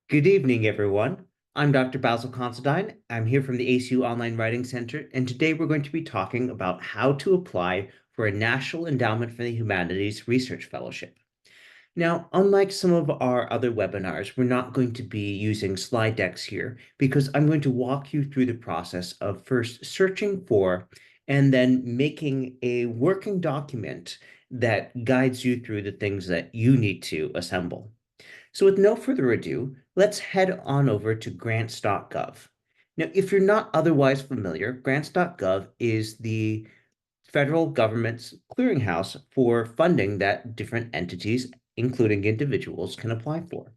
Good evening, everyone. I'm Dr. Basil Considine. I'm here from the ACU Online Writing Center, and today we're going to be talking about how to apply for a National Endowment for the Humanities Research Fellowship. Now, unlike some of our other webinars, we're not going to be using slide decks here because I'm going to walk you through the process of first searching for and then making a working document that guides you through the things that you need to assemble. So with no further ado, let's head on over to grants.gov. Now, if you're not otherwise familiar, grants.gov is the federal government's clearinghouse for funding that different entities, including individuals, can apply for.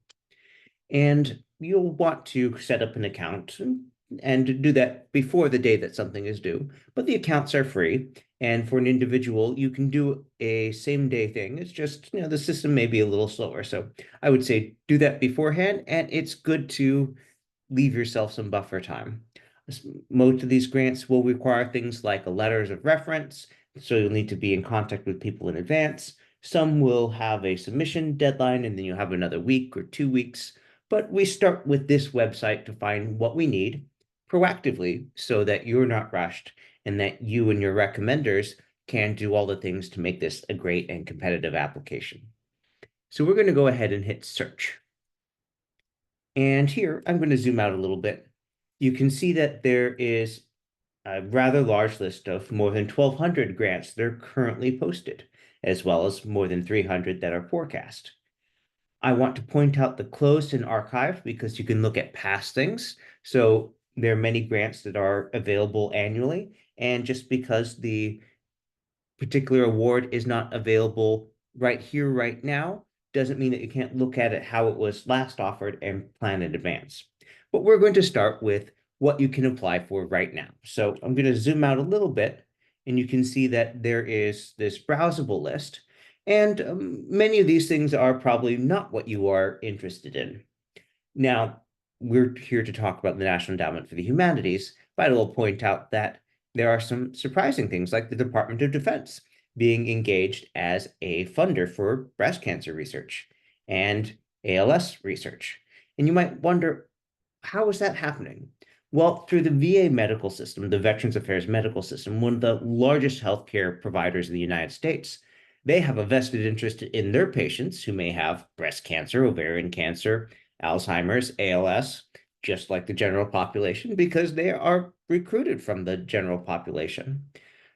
And you'll want to set up an account and do that before the day that something is due. But the accounts are free. And for an individual, you can do a same day thing. It's just, the system may be a little slower. So I would say do that beforehand. And it's good to leave yourself some buffer time. Most of these grants will require things like a letters of reference. So you'll need to be in contact with people in advance. Some will have a submission deadline, and then you'll have another week or 2 weeks. But we start with this website to find what we need proactively so that you're not rushed and that you and your recommenders can do all the things to make this a great and competitive application. So we're going to go ahead and hit search. And here I'm going to zoom out a little bit. You can see that there is a rather large list of more than 1,200 grants that are currently posted, as well as more than 300 that are forecast. I want to point out the closed and archived because you can look at past things. So there are many grants that are available annually. And just because the particular award is not available right here, right now, doesn't mean that you can't look at it how it was last offered and plan in advance. But we're going to start with what you can apply for right now. So I'm going to zoom out a little bit, and you can see that there is this browsable list. And many of these things are probably not what you are interested in. Now, we're here to talk about the National Endowment for the Humanities, but I will point out that there are some surprising things like the Department of Defense being engaged as a funder for breast cancer research and ALS research. And you might wonder, how is that happening? Well, through the VA medical system, the Veterans Affairs medical system, one of the largest healthcare providers in the United States, they have a vested interest in their patients who may have breast cancer, ovarian cancer, Alzheimer's, ALS, just like the general population, because they are recruited from the general population.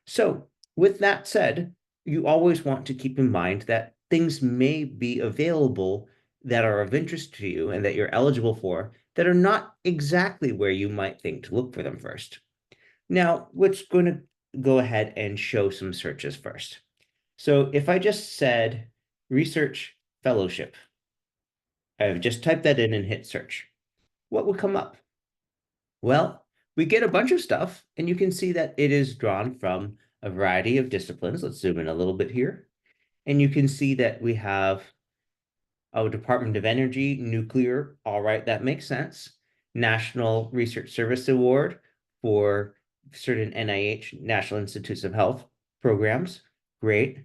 So, with that said, you always want to keep in mind that things may be available that are of interest to you and that you're eligible for that are not exactly where you might think to look for them first. Now, we're going to go ahead and show some searches first. So if I just said research fellowship, I've just typed that in and hit search. What would come up? Well, we get a bunch of stuff, and you can see that it is drawn from a variety of disciplines. Let's zoom in a little bit here. And you can see that we have Department of Energy, nuclear. All right, that makes sense. National Research Service Award for certain NIH, National Institutes of Health programs. Great.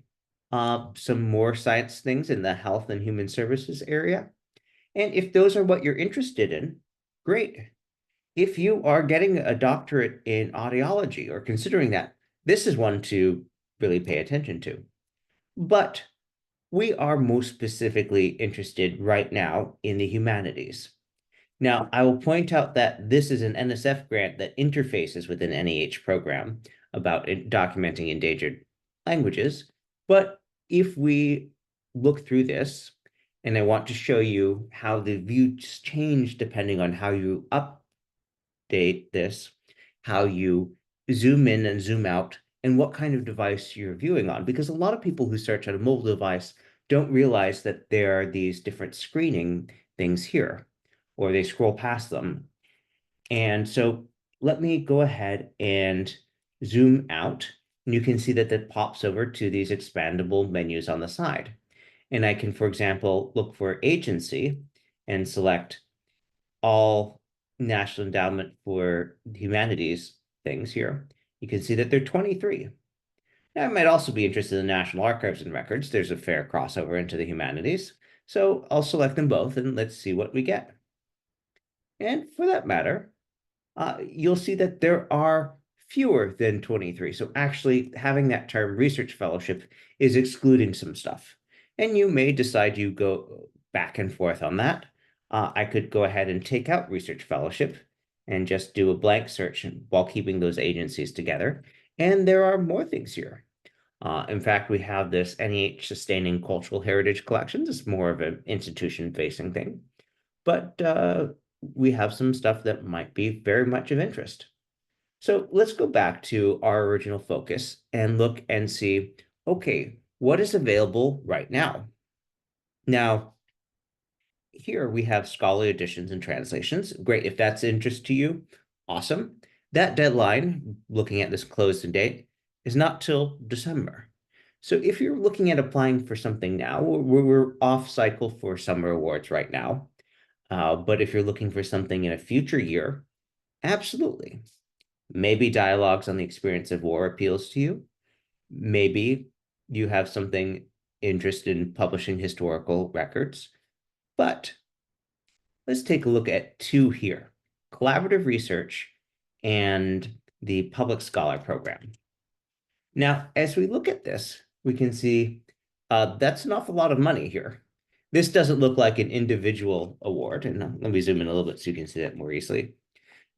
Some more science things in the health and human services area. And if those are what you're interested in, great. If you are getting a doctorate in audiology or considering that, this is one to really pay attention to. But we are most specifically interested right now in the humanities. Now, I will point out that this is an NSF grant that interfaces with an NEH program about documenting endangered languages. But if we look through this, and I want to show you how the views change depending on how you update this, how you zoom in and zoom out, and what kind of device you're viewing on. Because a lot of people who search on a mobile device don't realize that there are these different screening things here, or they scroll past them. And so let me go ahead and zoom out. And you can see that that pops over to these expandable menus on the side. And I can, for example, look for agency and select all National Endowment for Humanities things here. You can see that there are 23. Now, I might also be interested in National Archives and Records. There's a fair crossover into the humanities. So I'll select them both and let's see what we get. And for that matter, you'll see that there are fewer than 23. So actually having that term research fellowship is excluding some stuff. And you may decide you go back and forth on that. I could go ahead and take out research fellowship and just do a blank search while keeping those agencies together. And there are more things here. In fact, we have this NEH Sustaining Cultural Heritage Collections. It's more of an institution-facing thing. But we have some stuff that might be very much of interest. So let's go back to our original focus and look and see, okay, what is available right now? Now, here we have scholarly editions and translations. Great, if that's interest to you, awesome. That deadline, looking at this closed date, is not till December. So if you're looking at applying for something now, we're off cycle for summer awards right now. But if you're looking for something in a future year, absolutely. Maybe dialogues on the experience of war appeals to you. Maybe you have something interested in publishing historical records. But let's take a look at two here, collaborative research and the public scholar program. Now, as we look at this, we can see that's an awful lot of money here. This doesn't look like an individual award. And let me zoom in a little bit so you can see that more easily.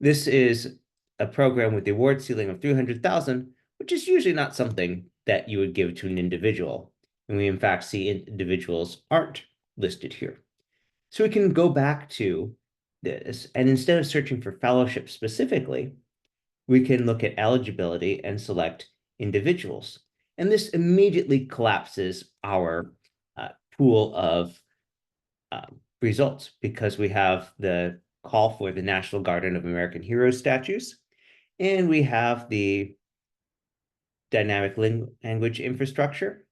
This is a program with the award ceiling of 300,000, which is usually not something that you would give to an individual. And we in fact see individuals aren't listed here. So we can go back to this, and instead of searching for fellowship specifically, we can look at eligibility and select individuals. And this immediately collapses our pool of results because we have the call for the National Garden of American Heroes statues, and we have the dynamic language infrastructure,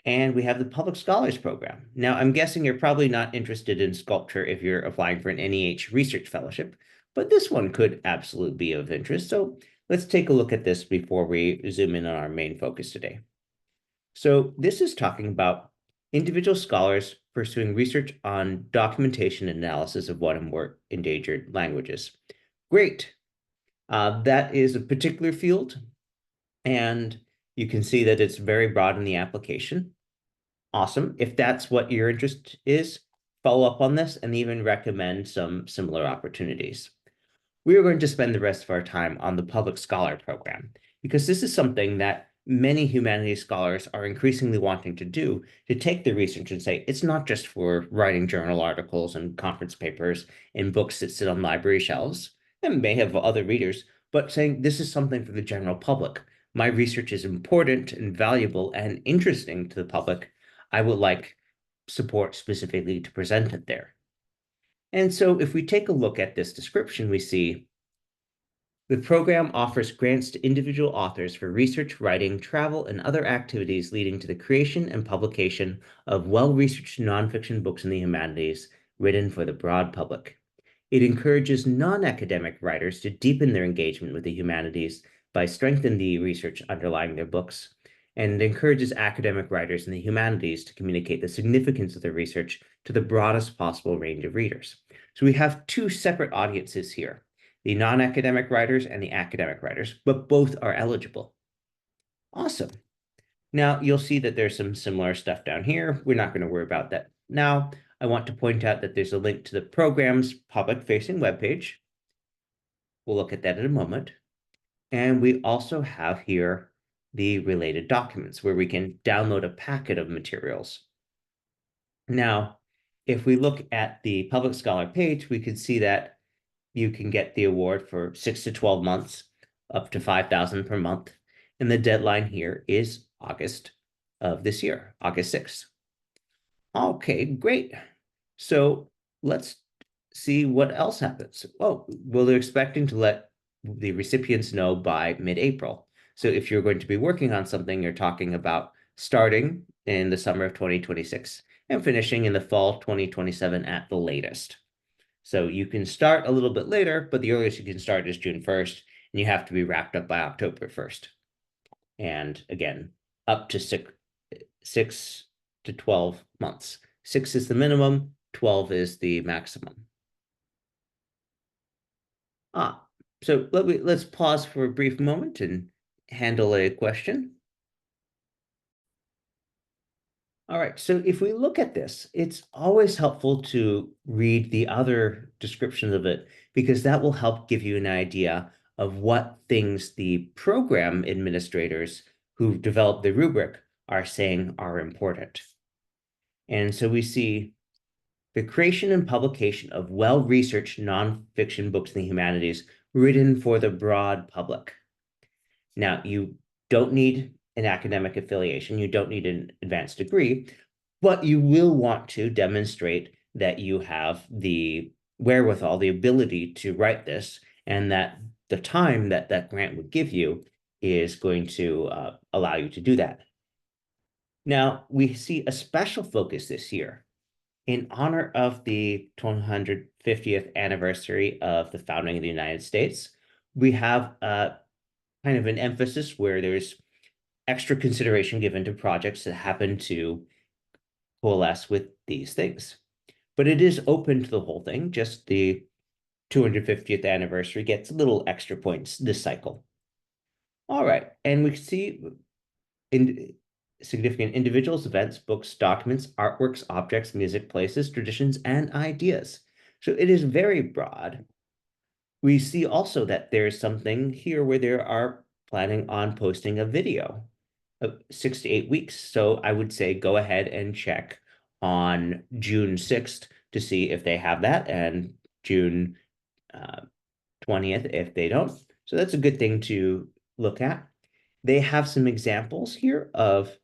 and we have the Public Scholars Program. Now, I'm guessing you're probably not interested in sculpture if you're applying for an NEH research fellowship, but this one could absolutely be of interest. So let's take a look at this before we zoom in on our main focus today. So this is talking about individual scholars pursuing research on documentation and analysis of one or more endangered languages. Great. That is a particular field, and you can see that it's very broad in the application. Awesome. If that's what your interest is, follow up on this and even recommend some similar opportunities. We are going to spend the rest of our time on the Public Scholar Program because this is something that many humanities scholars are increasingly wanting to do, to take the research and say, it's not just for writing journal articles and conference papers and books that sit on library shelves and may have other readers, but saying this is something for the general public. My research is important and valuable and interesting to the public. I would like support specifically to present it there. And so if we take a look at this description, we see the program offers grants to individual authors for research, writing, travel, and other activities leading to the creation and publication of well-researched nonfiction books in the humanities written for the broad public. It encourages non-academic writers to deepen their engagement with the humanities by strengthening the research underlying their books, and encourages academic writers in the humanities to communicate the significance of their research to the broadest possible range of readers. So we have two separate audiences here, the non-academic writers and the academic writers, but both are eligible. Awesome. Now you'll see that there's some similar stuff down here. We're not going to worry about that now. I want to point out that there's a link to the program's public-facing webpage. We'll look at that in a moment. And we also have here the related documents where we can download a packet of materials. Now, if we look at the Public Scholar page, we can see that you can get the award for 6 to 12 months, up to 5,000 per month. And the deadline here is August of this year, August 6th. Okay, great. So let's see what else happens. Well, they're expecting to let the recipients know by mid-April. So if you're going to be working on something, you're talking about starting in the summer of 2026 and finishing in the fall 2027 at the latest. So you can start a little bit later, but the earliest you can start is June 1st, and you have to be wrapped up by October 1st. And again, up to 6 to 12 months. 6 is the minimum, 12 is the maximum. Ah, so let's pause for a brief moment and handle a question. All right, so if we look at this, it's always helpful to read the other descriptions of it because that will help give you an idea of what things the program administrators who developed the rubric are saying are important. And so we see the creation and publication of well-researched nonfiction books in the humanities written for the broad public. Now, you don't need an academic affiliation, you don't need an advanced degree, but you will want to demonstrate that you have the wherewithal, the ability to write this, and that the time that that grant would give you is going to allow you to do that. Now, we see a special focus this year in honor of the 250th anniversary of the founding of the United States. We have kind of an emphasis where there's extra consideration given to projects that happen to coalesce with these things. But it is open to the whole thing. Just the 250th anniversary gets little extra points this cycle. All right. And we see in significant individuals, events, books, documents, artworks, objects, music, places, traditions, and ideas. So it is very broad. We see also that there's something here where they are planning on posting a video of 6 to 8 weeks. So I would say go ahead and check on June 6th to see if they have that and June 20th if they don't. So that's a good thing to look at. They have some examples here of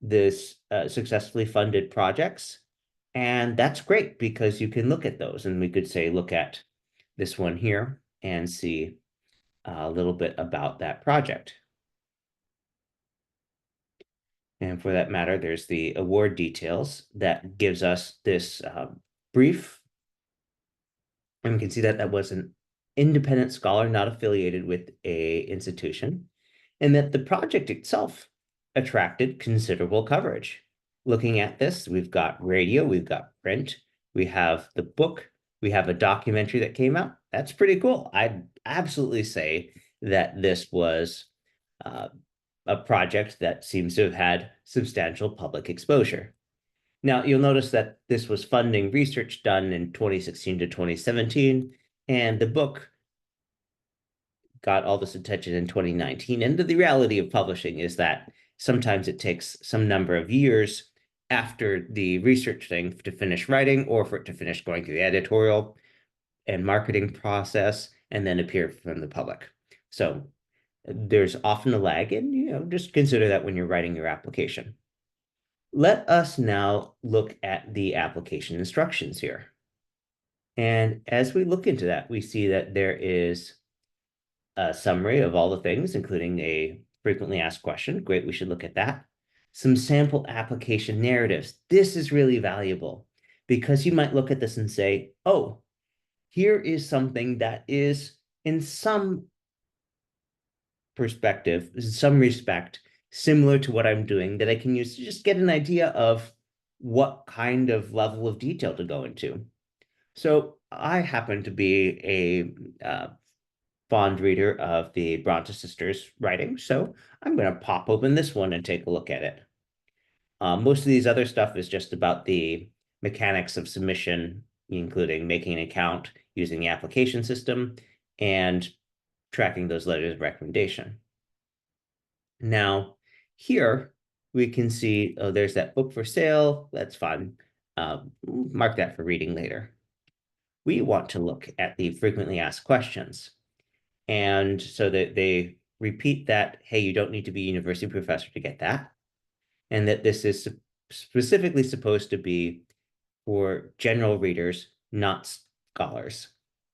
this successfully funded projects. And that's great because you can look at those. And we could say, look at this one here and see a little bit about that project. And for that matter, there's the award details that gives us this brief. And we can see that that was an independent scholar, not affiliated with a institution, and that the project itself attracted considerable coverage. Looking at this, we've got radio, we've got print, we have the book, we have a documentary that came out. That's pretty cool. I'd absolutely say that this was a project that seems to have had substantial public exposure. Now, you'll notice that this was funding research done in 2016 to 2017, and the book got all this attention in 2019. And the reality of publishing is that sometimes it takes some number of years after the research thing to finish writing or for it to finish going through the editorial and marketing process and then appear from the public. So there's often a lag, and just consider that when you're writing your application. Let us now look at the application instructions here. And as we look into that, we see that there is a summary of all the things, including a frequently asked question. Great, we should look at that. Some sample application narratives. This is really valuable because you might look at this and say, oh, here is something that is in some perspective, in some respect, similar to what I'm doing that I can use to just get an idea of what kind of level of detail to go into. So I happen to be a fond reader of the Bronte sisters' writing, so I'm going to pop open this one and take a look at it. Most of these other stuff is just about the mechanics of submission, including making an account using the application system and tracking those letters of recommendation. Now, here we can see, oh, there's that book for sale. That's fun. Mark that for reading later. We want to look at the frequently asked questions. And so that they repeat that, hey, you don't need to be a university professor to get that. And that this is specifically supposed to be for general readers, not scholars,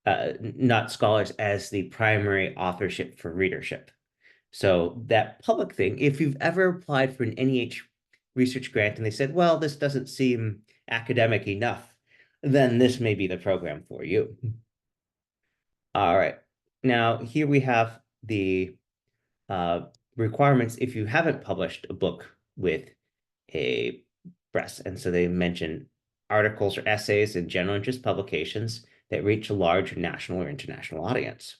not scholars as the primary authorship for readership. So that public thing, if you've ever applied for an NEH research grant and they said, well, this doesn't seem academic enough, then this may be the program for you. All right. Now, here we have the requirements if you haven't published a book with a press. And so they mention articles or essays in general interest publications that reach a large national or international audience.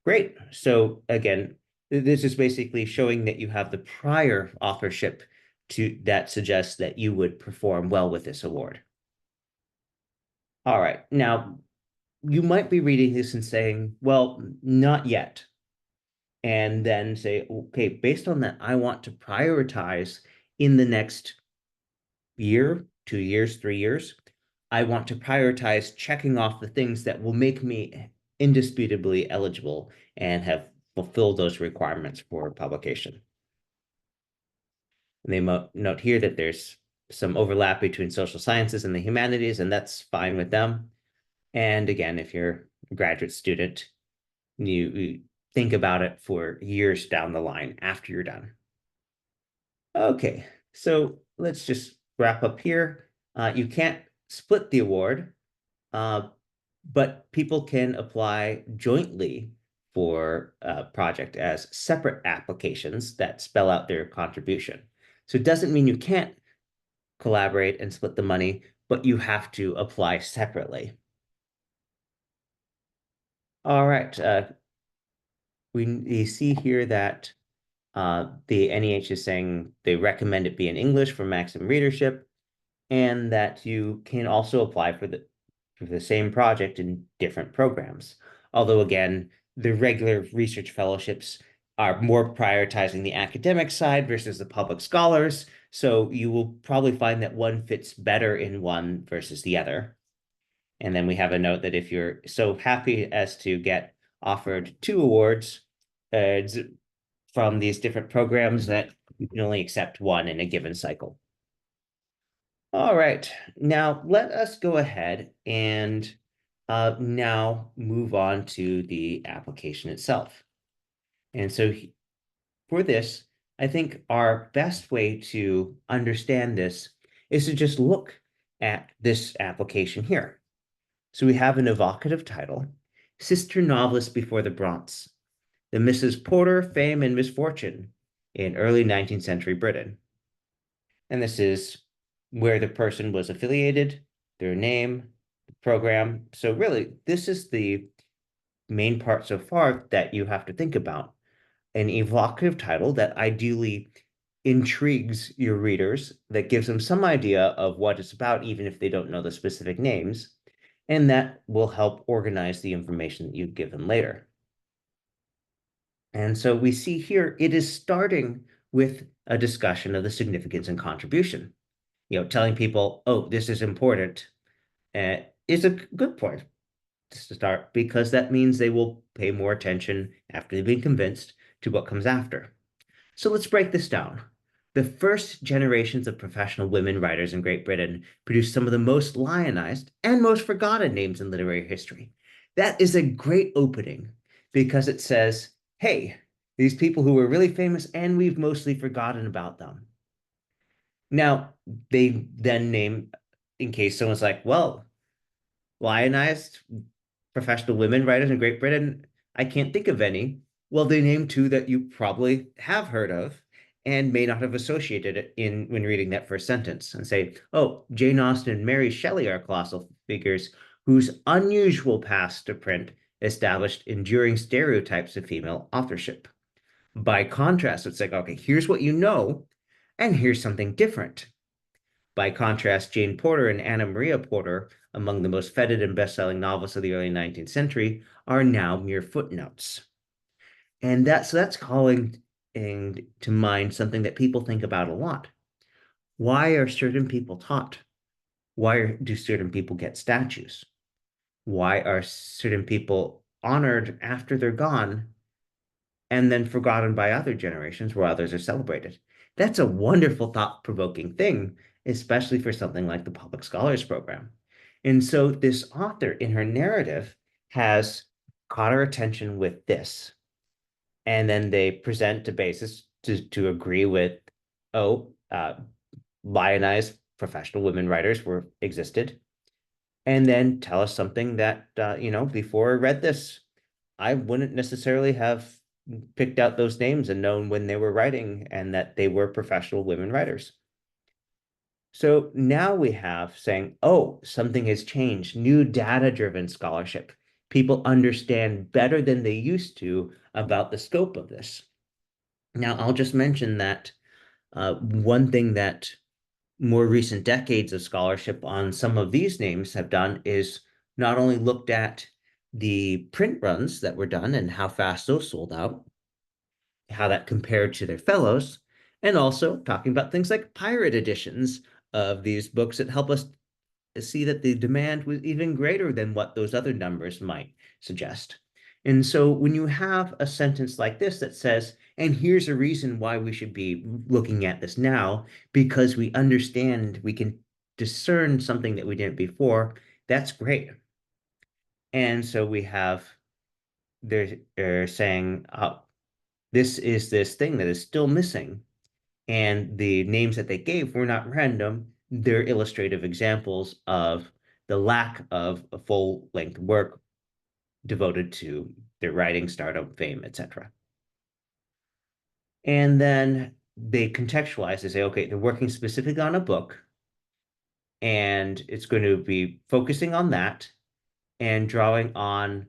Great. So again, this is basically showing that you have the prior authorship that suggests that you would perform well with this award. All right. Now, you might be reading this and saying, well, not yet. And then say, okay, based on that, I want to prioritize in the next year, 2 years, 3 years. I want to prioritize checking off the things that will make me indisputably eligible and have fulfilled those requirements for publication. And they note here that there's some overlap between social sciences and the humanities, and that's fine with them. And again, if you're a graduate student, you think about it for years down the line after you're done. Okay, so let's just wrap up here. You can't split the award, but people can apply jointly for a project as separate applications that spell out their contribution. So it doesn't mean you can't collaborate and split the money, but you have to apply separately. All right, we see here that the NEH is saying they recommend it be in English for maximum readership, and that you can also apply for the same project in different programs. Although again, the regular research fellowships are more prioritizing the academic side versus the public scholars. So you will probably find that one fits better in one versus the other. And then we have a note that if you're so happy as to get offered 2 awards from these different programs, that you can only accept one in a given cycle. All right, now let us go ahead and now move on to the application itself. And so for this, I think our best way to understand this is to just look at this application here. So we have an evocative title, Sister Novelist Before the Bronze, the Mrs. Porter Fame and Misfortune in early 19th century Britain. And this is where the person was affiliated, their name, the program. So really, this is the main part so far that you have to think about. An evocative title that ideally intrigues your readers, that gives them some idea of what it's about, even if they don't know the specific names, and that will help organize the information that you give them later. And so we see here, it is starting with a discussion of the significance and contribution. Telling people, oh, this is important, is a good point to start, because that means they will pay more attention after they've been convinced to what comes after. So let's break this down. The first generations of professional women writers in Great Britain produced some of the most lionized and most forgotten names in literary history. That is a great opening because it says, hey, these people who were really famous and we've mostly forgotten about them. Now, they then name, in case someone's like, well, lionized professional women writers in Great Britain, I can't think of any. Well, they name 2 that you probably have heard of and may not have associated it in when reading that first sentence, and say, oh, Jane Austen and Mary Shelley are colossal figures whose unusual past to print established enduring stereotypes of female authorship. By contrast, it's like, okay, here's what you know, and here's something different. By contrast, Jane Porter and Anna Maria Porter, among the most feted and best-selling novelists of the early 19th century, are now mere footnotes. And that's calling to mind something that people think about a lot. Why are certain people taught? Why do certain people get statues? Why are certain people honored after they're gone and then forgotten by other generations where others are celebrated? That's a wonderful, thought-provoking thing, especially for something like the Public Scholars Program. And so this author in her narrative has caught our attention with this. And then they present a basis to agree with, oh, lionized professional women writers existed. And then tell us something that, before I read this, I wouldn't necessarily have picked out those names and known when they were writing and that they were professional women writers. So now we have saying, oh, something has changed, new data-driven scholarship. People understand better than they used to about the scope of this. Now, I'll just mention that one thing that more recent decades of scholarship on some of these names have done is not only looked at the print runs that were done and how fast those sold out, how that compared to their fellows, and also talking about things like pirate editions of these books that help us see that the demand was even greater than what those other numbers might suggest. And so when you have a sentence like this that says, and here's a reason why we should be looking at this now, because we understand we can discern something that we didn't before, that's great. And so we have, they're saying, this is this thing that is still missing. And the names that they gave were not random. They're illustrative examples of the lack of a full-length work devoted to their writing, stardom, fame, etc. And then they contextualize. They say, okay, they're working specifically on a book, and it's going to be focusing on that and drawing on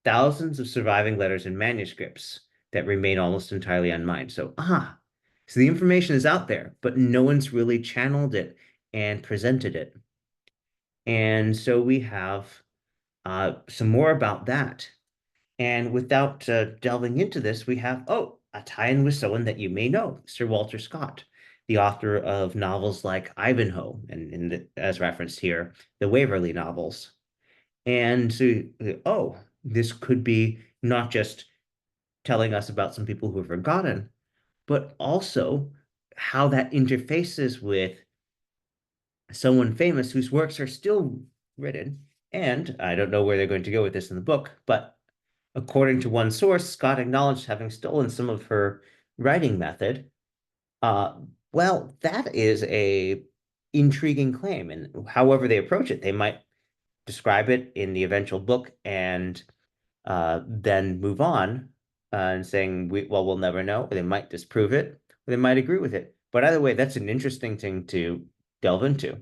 thousands of surviving letters and manuscripts that remain almost entirely unmined. So the information is out there, but no one's really channeled it and presented it. And so we have some more about that. And without delving into this, we have, oh, a tie-in with someone that you may know, Sir Walter Scott, the author of novels like Ivanhoe, and as referenced here, the Waverley novels. And so, oh, this could be not just telling us about some people who have forgotten, but also how that interfaces with someone famous whose works are still written. And I don't know where they're going to go with this in the book, but according to one source, Scott acknowledged having stolen some of her writing method. Uh, well, that is a intriguing claim, and however they approach it, they might describe it in the eventual book and then move on and saying, well, we'll never know. Or they might disprove it, or they might agree with it. But either way, that's an interesting thing to delve into.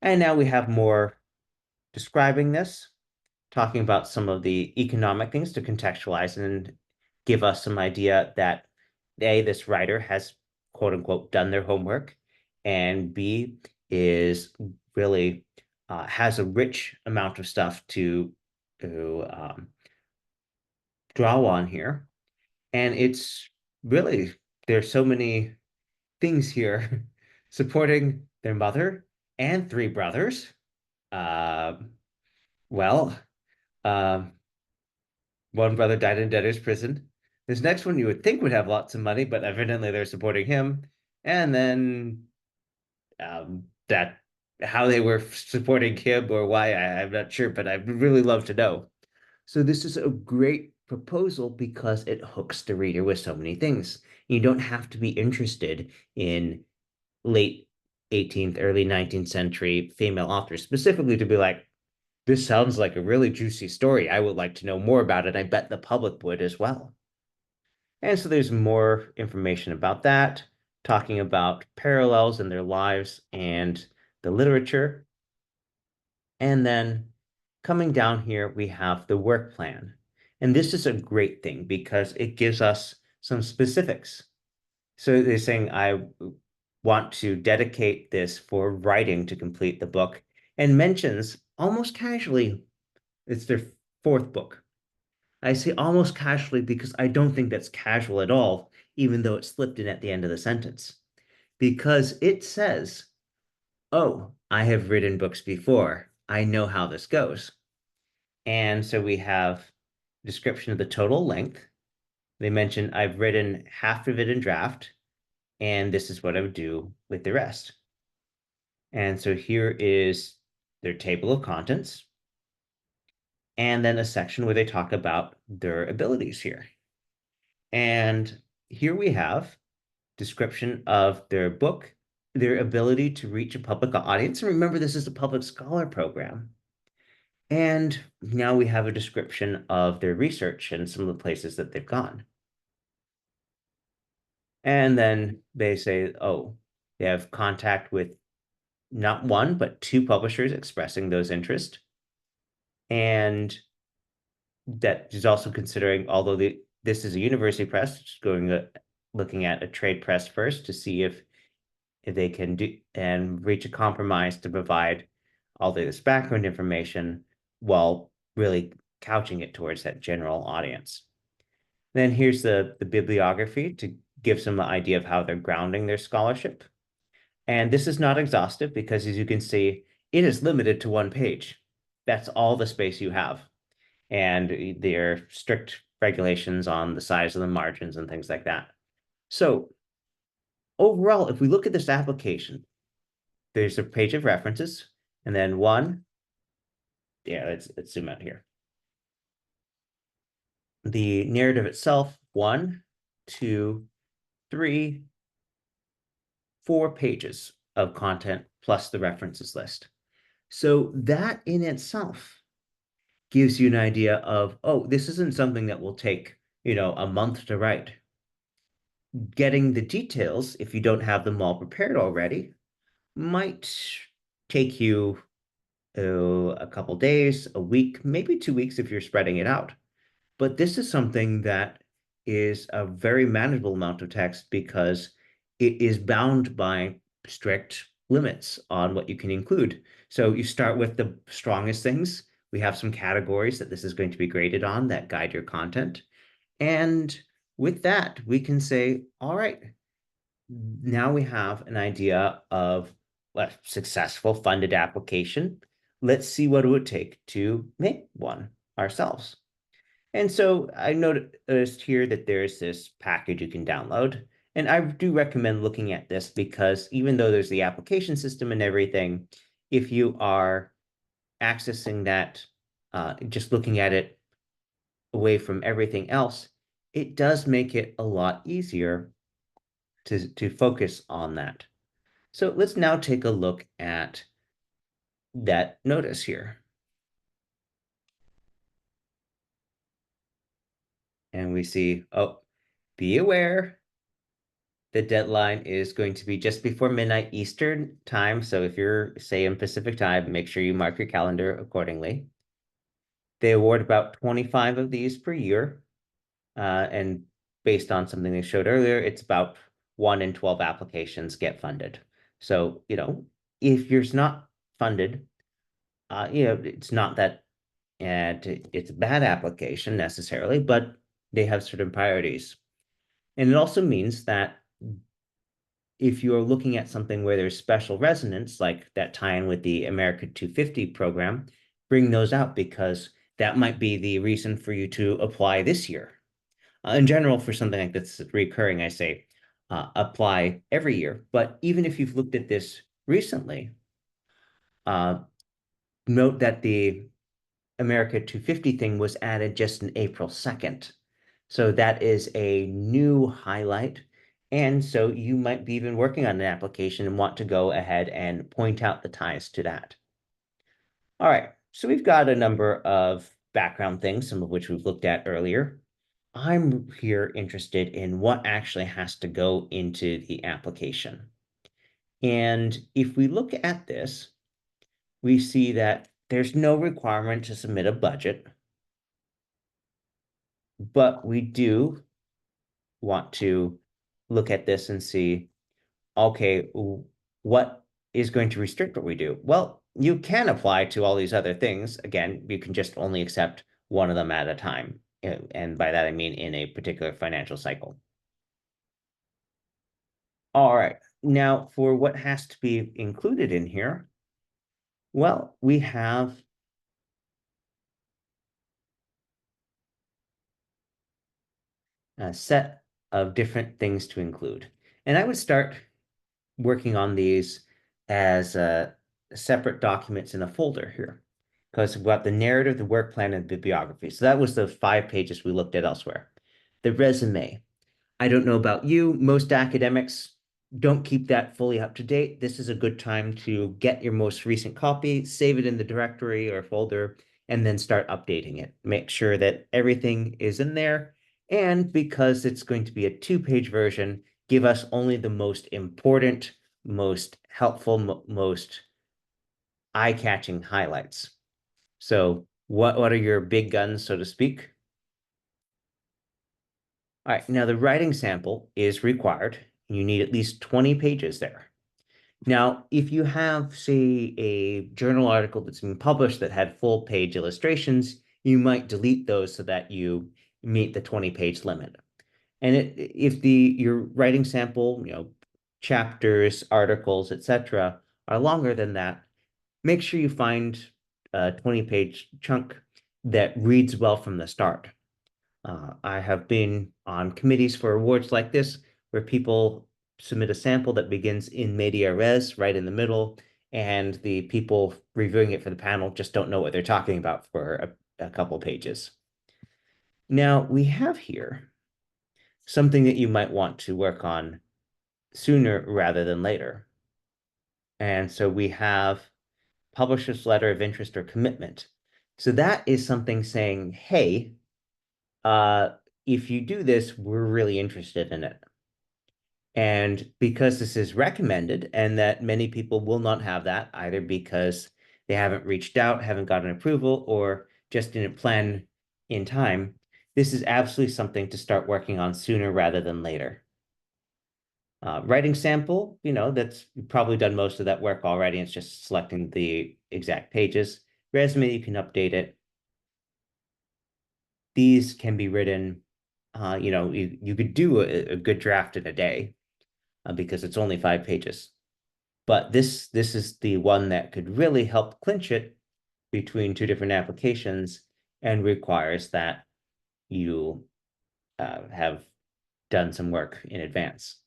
And now we have more describing this, talking about some of the economic things to contextualize and give us some idea that A, this writer has quote unquote done their homework, and B, is really has a rich amount of stuff to draw on here. And it's really, there's so many things here supporting their mother and three brothers. Uh, well, um, one brother died in debtor's prison. This next one you would think would have lots of money, but evidently they're supporting him. And then that how they were supporting him or why, I'm not sure, but I'd really love to know. So this is a great proposal because it hooks the reader with so many things. You don't have to be interested in late 18th, early 19th century female authors specifically to be like, this sounds like a really juicy story. I would like to know more about it. I bet the public would as well. And so there's more information about that, talking about parallels in their lives and the literature. And then coming down here, we have the work plan. And this is a great thing because it gives us some specifics. So they're saying, I want to dedicate this for writing to complete the book, and mentions almost casually it's their fourth book. I say almost casually because I don't think that's casual at all, even though it slipped in at the end of the sentence. Because it says, oh, I have written books before. I know how this goes. And so we have description of the total length. They mention I've written half of it in draft, and this is what I would do with the rest. And so here is their table of contents, and then a section where they talk about their abilities here. And here we have description of their book, their ability to reach a public audience. And remember, this is a public scholar program. And now we have a description of their research and some of the places that they've gone. And then they say, oh, They have contact with not one, but two publishers expressing those interests. And that is also considering, although this is a university press, just looking at a trade press first to see if they can do and reach a compromise to provide all this background information while really couching it towards that general audience. Then here's the bibliography to give some idea of how they're grounding their scholarship. And this is not exhaustive because, as you can see, it is limited to one page. That's all the space you have. And there are strict regulations on the size of the margins and things like that. So overall, if we look at this application, there's a page of references, and then let's zoom out here. The narrative itself, 1, 2, 3, 4 pages of content plus the references list. So that in itself gives you an idea of, oh, this isn't something that will take, a month to write. Getting the details, if you don't have them all prepared already, might take you a couple days, a week, maybe 2 weeks if you're spreading it out. But this is something that is a very manageable amount of text because it is bound by strict limits on what you can include. So you start with the strongest things. We have some categories that this is going to be graded on that guide your content. And with that, we can say, all right, now we have an idea of a successful funded application. Let's see what it would take to make one ourselves. And so I noticed here that there's this package you can download. And I do recommend looking at this because even though there's the application system and everything, if you are accessing that, just looking at it away from everything else, it does make it a lot easier to focus on that. So let's now take a look at that notice here. And we see, oh, be aware the deadline is going to be just before midnight Eastern time. So if you're, say, in Pacific time, make sure you mark your calendar accordingly. They award about 25 of these per year. And based on something they showed earlier, it's about 1 in 12 applications get funded. So, if you're not funded, it's not that it's a bad application necessarily, but they have certain priorities. And it also means that if you're looking at something where there's special resonance, like that tie-in with the America 250 program, bring those out because that might be the reason for you to apply this year. In general, for something like this recurring, I say apply every year. But even if you've looked at this recently, note that the America 250 thing was added just in April 2nd. So that is a new highlight. And so you might be even working on an application and want to go ahead and point out the ties to that. All right, so we've got a number of background things, some of which we've looked at earlier. I'm here interested in what actually has to go into the application. And if we look at this, we see that there's no requirement to submit a budget, but we do want to look at this and see, okay, what is going to restrict what we do? Well, you can apply to all these other things. Again, you can just only accept one of them at a time. And by that, I mean in a particular financial cycle. All right. Now, for what has to be included in here, well, we have a set of different things to include. And I would start working on these as separate documents in a folder here, because we've got the narrative, the work plan, and the bibliography. So that was the 5 pages we looked at elsewhere. The resume. I don't know about you, most academics don't keep that fully up to date. This is a good time to get your most recent copy, save it in the directory or folder, and then start updating it. Make sure that everything is in there. And because it's going to be a 2-page version, give us only the most important most helpful, most eye-catching highlights. So what are your big guns, so to speak? All right, now the writing sample is required. You need at least 20 pages there. Now, if you have, say, a journal article that's been published that had full page illustrations, you might delete those so that you meet the 20-page limit. And if your writing sample, chapters, articles, etc., are longer than that, make sure you find a 20-page chunk that reads well from the start. I have been on committees for awards like this where people submit a sample that begins in media res, right in the middle, and the people reviewing it for the panel just don't know what they're talking about for a couple pages. Now, we have here something that you might want to work on sooner rather than later. And so we have publisher's letter of interest or commitment. So that is something saying, hey, if you do this, we're really interested in it. And because this is recommended and that many people will not have that either because they haven't reached out, haven't gotten approval, or just didn't plan in time, this is absolutely something to start working on sooner rather than later. Writing sample, that's probably done most of that work already. It's just selecting the exact pages. Resume, you can update it. These can be written, you could do a good draft in a day because it's only 5 pages. But this is the one that could really help clinch it between two different applications and requires that you have done some work in advance.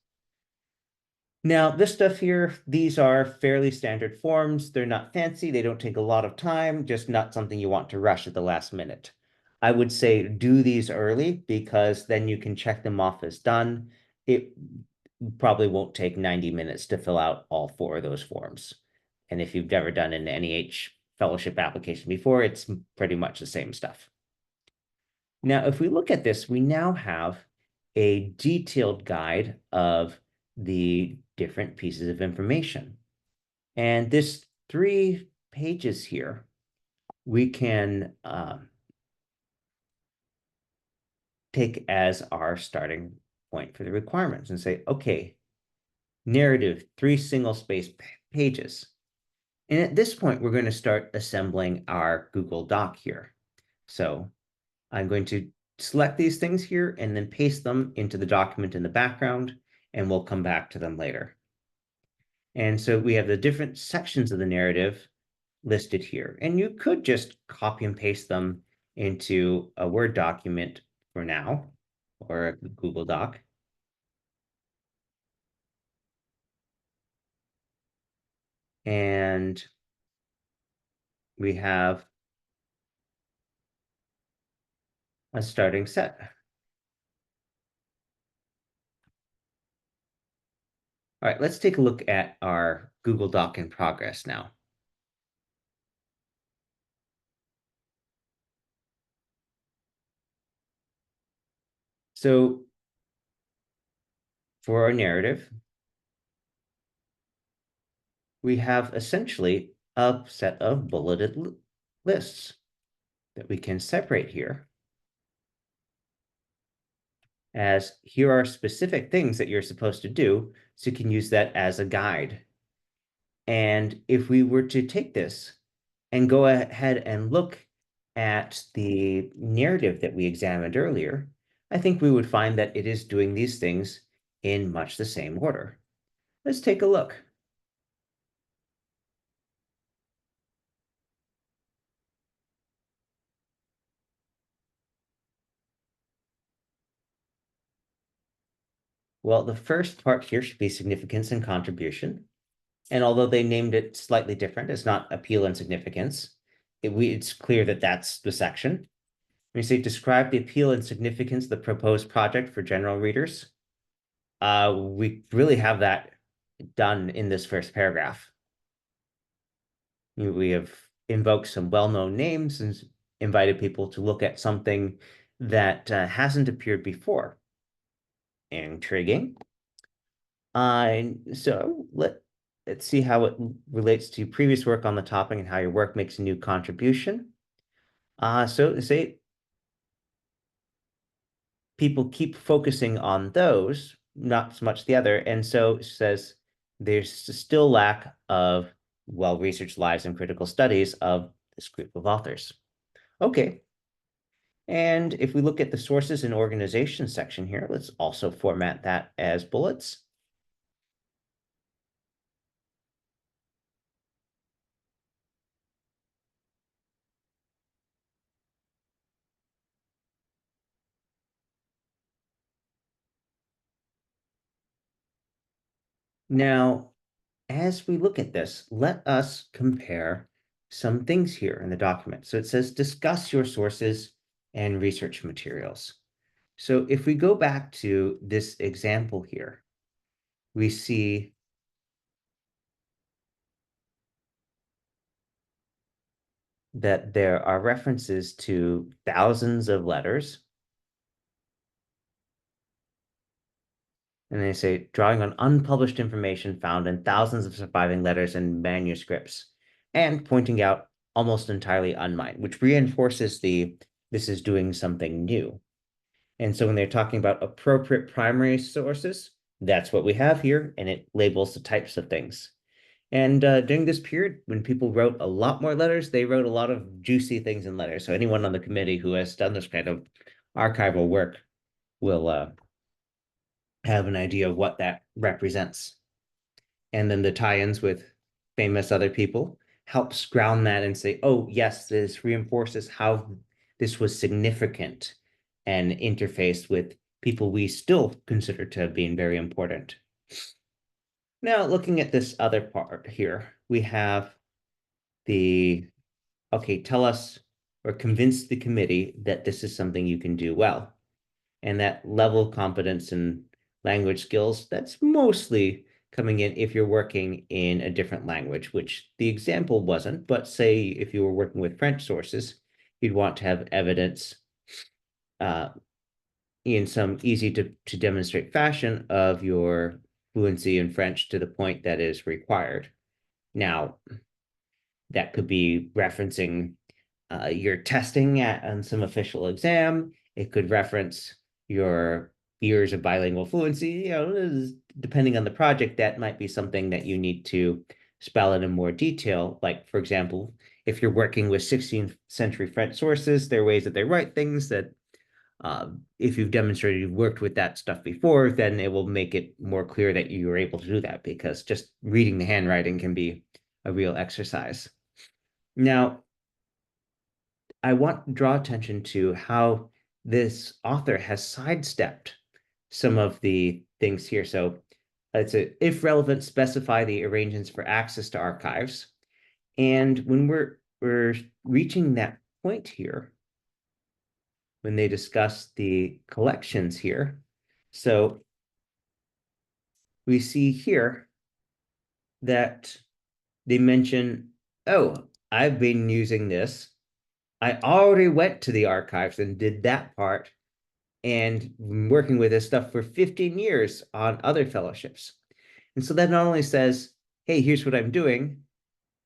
Now, this stuff here, these are fairly standard forms. They're not fancy. They don't take a lot of time, just not something you want to rush at the last minute. I would say do these early because then you can check them off as done. It probably won't take 90 minutes to fill out all 4 of those forms. And if you've never done an NEH fellowship application before, it's pretty much the same stuff. Now, if we look at this, we now have a detailed guide of the different pieces of information. And this 3 pages here, we can take as our starting point for the requirements and say, okay, narrative, 3 single-space pages. And at this point, we're going to start assembling our Google Doc here. So I'm going to select these things here and then paste them into the document in the background, and we'll come back to them later. And so we have the different sections of the narrative listed here. And you could just copy and paste them into a Word document for now, or a Google Doc. And we have a starting set. All right, let's take a look at our Google Doc in progress now. So for our narrative, we have essentially a set of bulleted lists that we can separate here as here are specific things that you're supposed to do, so you can use that as a guide. And if we were to take this and go ahead and look at the narrative that we examined earlier, I think we would find that it is doing these things in much the same order. Let's take a look. Well, the first part here should be significance and contribution. And although they named it slightly different, it's not appeal and significance. It's clear that that's the section. When you say describe the appeal and significance of the proposed project for general readers, we really have that done in this first paragraph. We have invoked some well-known names and invited people to look at something that hasn't appeared before. Intriguing. So let's see how it relates to previous work on the topic and how your work makes a new contribution. So say people keep focusing on those, not so much the other. And so it says there's still lack of well-researched lives and critical studies of this group of authors. Okay. And if we look at the sources and organization section here, let's also format that as bullets. Now, as we look at this, let us compare some things here in the document. So it says discuss your sources and research materials. So if we go back to this example here, we see that there are references to thousands of letters. And they say drawing on unpublished information found in thousands of surviving letters and manuscripts, and pointing out almost entirely unmined, which reinforces this is doing something new. And so when they're talking about appropriate primary sources, that's what we have here, and it labels the types of things. And during this period, when people wrote a lot more letters, they wrote a lot of juicy things in letters. So anyone on the committee who has done this kind of archival work will have an idea of what that represents. And then the tie-ins with famous other people helps ground that and say, oh, yes, this reinforces how this was significant and interfaced with people we still consider to have been very important. Now, looking at this other part here, we have okay, tell us or convince the committee that this is something you can do well. And that level of competence and language skills, that's mostly coming in if you're working in a different language, which the example wasn't, but say if you were working with French sources, you'd want to have evidence uh, in some easy to demonstrate fashion of your fluency in French to the point that is required. Now, that could be referencing your testing on some official exam. It could reference your years of bilingual fluency. Depending on the project, that might be something that you need to spell it in more detail. Like, for example, if you're working with 16th century French sources, there are ways that they write things that if you've demonstrated you've worked with that stuff before, then it will make it more clear that you were able to do that, because just reading the handwriting can be a real exercise. Now, I want to draw attention to how this author has sidestepped some of the things here. So it's if relevant, specify the arrangements for access to archives. And when we're reaching that point here, when they discuss the collections here, so we see here that they mention, oh, I've been using this. I already went to the archives and did that part and working with this stuff for 15 years on other fellowships. And so that not only says, hey, here's what I'm doing,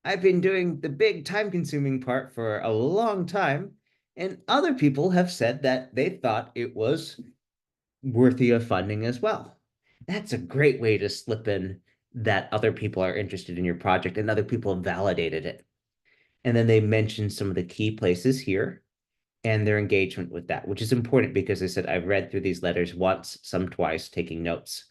I've been doing the big time consuming part for a long time. And other people have said that they thought it was worthy of funding as well. That's a great way to slip in that other people are interested in your project and other people have validated it. And then they mention some of the key places here and their engagement with that, which is important because they said, I've read through these letters once, some twice, taking notes,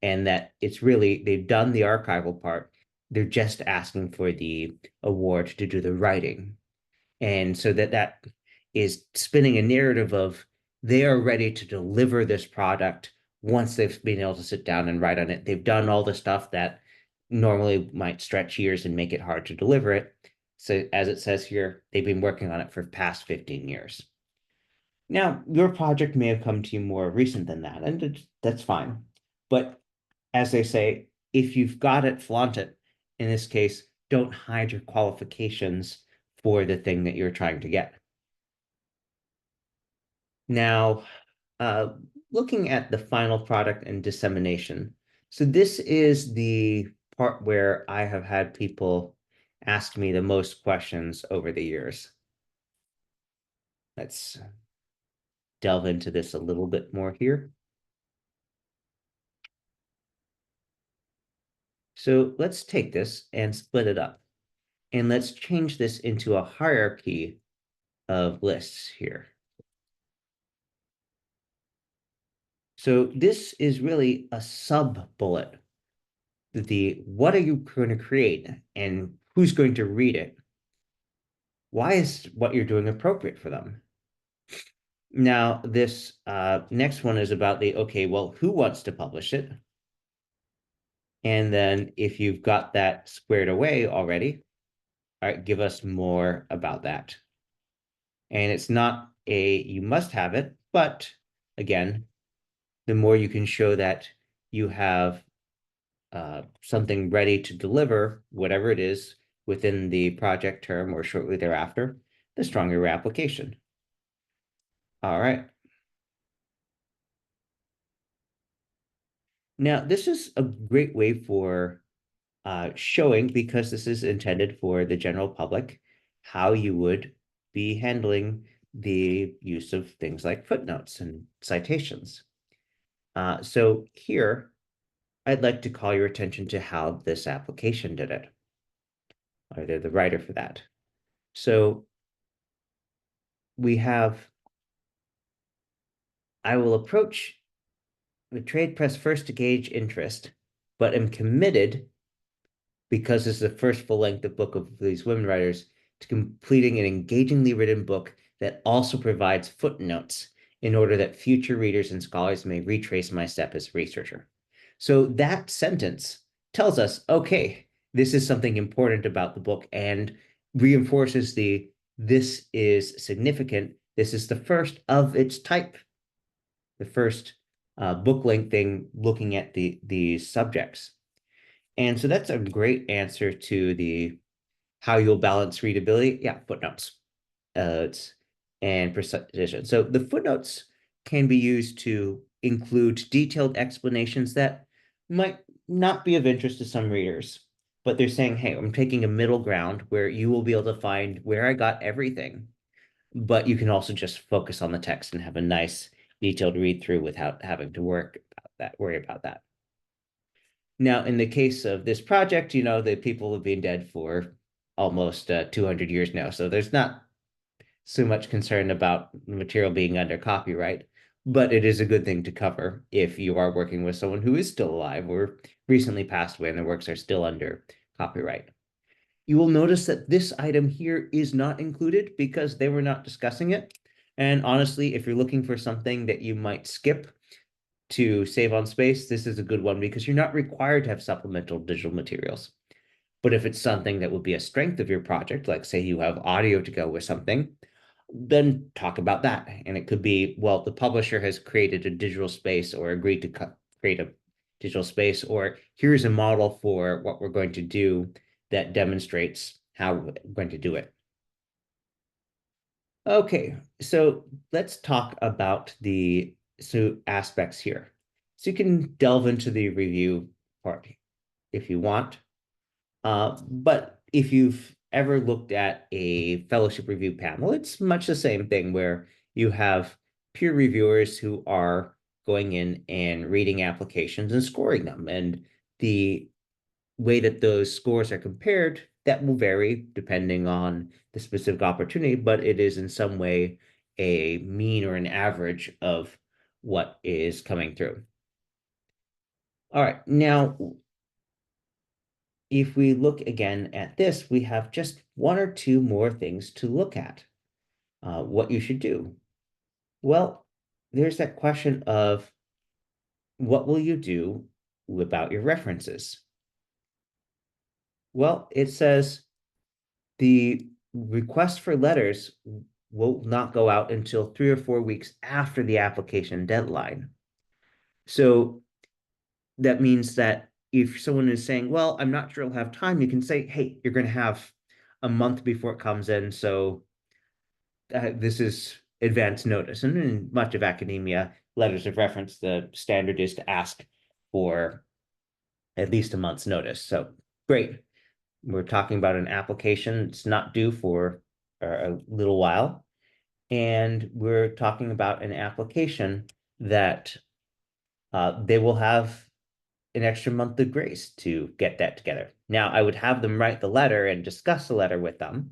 and that it's really, they've done the archival part. They're just asking for the award to do the writing. And so that is spinning a narrative of they are ready to deliver this product once they've been able to sit down and write on it. They've done all the stuff that normally might stretch years and make it hard to deliver it. So as it says here, they've been working on it for past 15 years. Now, your project may have come to you more recent than that, and that's fine. But as they say, if you've got it, flaunt it. In this case, don't hide your qualifications for the thing that you're trying to get. Now, looking at the final product and dissemination. So this is the part where I have had people ask me the most questions over the years. Let's delve into this a little bit more here. So let's take this and split it up. And let's change this into a hierarchy of lists here. So this is really a sub-bullet. The what are you going to create and who's going to read it? Why is what you're doing appropriate for them? Now, this next one is about the, okay, well, who wants to publish it? And then if you've got that squared away already, all right, give us more about that. And it's not a, you must have it, but again, the more you can show that you have something ready to deliver, whatever it is, within the project term or shortly thereafter, the stronger your application. All right. Now, this is a great way for showing, because this is intended for the general public, how you would be handling the use of things like footnotes and citations. So here, I'd like to call your attention to how this application did it, or they're the writer for that. So we have, I will approach the trade press first to gauge interest, but am committed, because this is the first full-length book of these women writers, to completing an engagingly written book that also provides footnotes in order that future readers and scholars may retrace my step as a researcher. So that sentence tells us, okay, this is something important about the book and reinforces the, this is significant. This is the first of its type, the first book length thing looking at these subjects. And so that's a great answer to the how you'll balance readability. Yeah, footnotes and precision. So the footnotes can be used to include detailed explanations that might not be of interest to some readers, but they're saying, hey, I'm taking a middle ground where you will be able to find where I got everything, but you can also just focus on the text and have a nice detailed read through without having to worry about that. Now, in the case of this project, the people have been dead for almost 200 years now, so there's not so much concern about the material being under copyright, but it is a good thing to cover if you are working with someone who is still alive or recently passed away and their works are still under copyright. You will notice that this item here is not included because they were not discussing it. And honestly, if you're looking for something that you might skip to save on space, this is a good one because you're not required to have supplemental digital materials. But if it's something that would be a strength of your project, like say you have audio to go with something, then talk about that. And it could be, well, the publisher has created a digital space or agreed to create a digital space, or here's a model for what we're going to do that demonstrates how we're going to do it. Okay, so let's talk about the aspects here. So you can delve into the review part if you want. But if you've ever looked at a fellowship review panel, it's much the same thing where you have peer reviewers who are going in and reading applications and scoring them. And the way that those scores are compared, that will vary depending on the specific opportunity, but it is in some way a mean or an average of what is coming through. All right, now if we look again at this, we have just one or two more things to look at. What you should do. Well, there's that question of what will you do about your references? Well, it says the request for letters will not go out until 3 or 4 weeks after the application deadline. So that means that if someone is saying, well, I'm not sure I'll have time, you can say, hey, you're going to have a month before it comes in. So this is advance notice. And in much of academia, letters of reference, the standard is to ask for at least a month's notice. So great. We're talking about an application. It's not due for a little while. And we're talking about an application that they will have an extra month of grace to get that together. Now, I would have them write the letter and discuss the letter with them,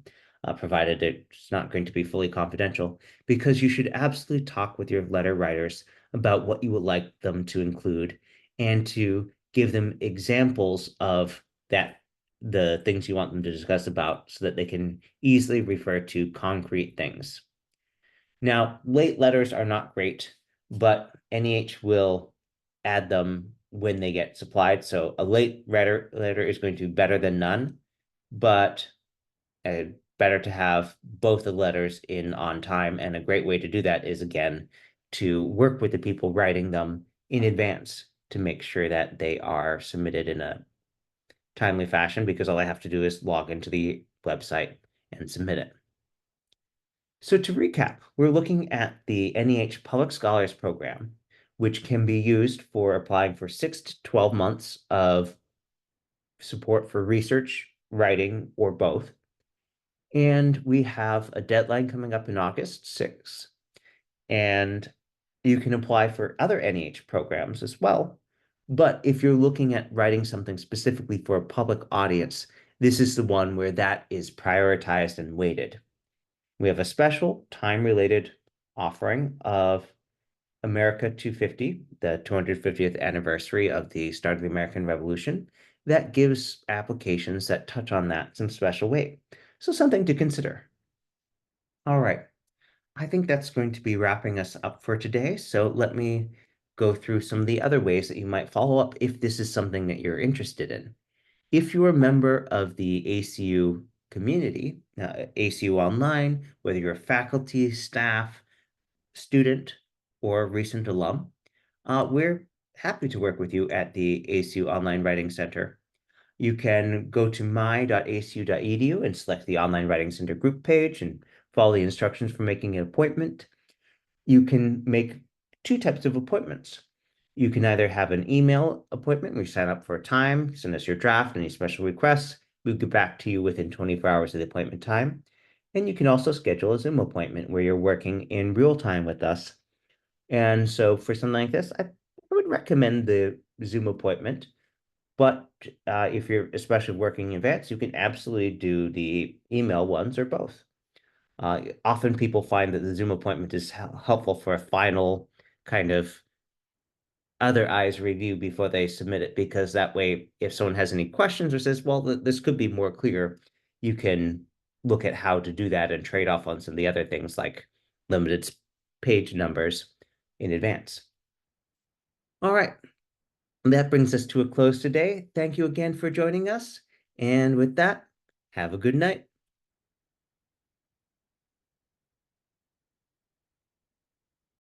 provided it's not going to be fully confidential, because you should absolutely talk with your letter writers about what you would like them to include and to give them examples of that, the things you want them to discuss about, so that they can easily refer to concrete things. Now, late letters are not great, but NEH will add them when they get supplied. So a late letter is going to be better than none, but better to have both the letters in on time. And a great way to do that is, again, to work with the people writing them in advance to make sure that they are submitted in a timely fashion, because all I have to do is log into the website and submit it. So to recap, we're looking at the NEH Public Scholars Program, which can be used for applying for 6 to 12 months of support for research, writing, or both. And we have a deadline coming up in August 6th. And you can apply for other NEH programs as well. But if you're looking at writing something specifically for a public audience, this is the one where that is prioritized and weighted. We have a special time-related offering of America 250, the 250th anniversary of the start of the American Revolution, that gives applications that touch on that some special weight. So something to consider. All right. I think that's going to be wrapping us up for today. So let me go through some of the other ways that you might follow up if this is something that you're interested in. If you're a member of the ACU community, ACU Online, whether you're a faculty, staff, student, or recent alum, we're happy to work with you at the ACU Online Writing Center. You can go to my.acu.edu and select the Online Writing Center group page and follow the instructions for making an appointment. You can make two types of appointments. You can either have an email appointment where you sign up for a time, send us your draft, any special requests. We'll get back to you within 24 hours of the appointment time. And you can also schedule a Zoom appointment where you're working in real time with us. And so for something like this, I would recommend the Zoom appointment. But if you're especially working in advance, you can absolutely do the email ones or both. Often people find that the Zoom appointment is helpful for a final kind of other eyes review before they submit it, because that way, if someone has any questions or says, well, this could be more clear, you can look at how to do that and trade off on some of the other things like limited page numbers in advance. All right. That brings us to a close today. Thank you again for joining us. And with that, have a good night.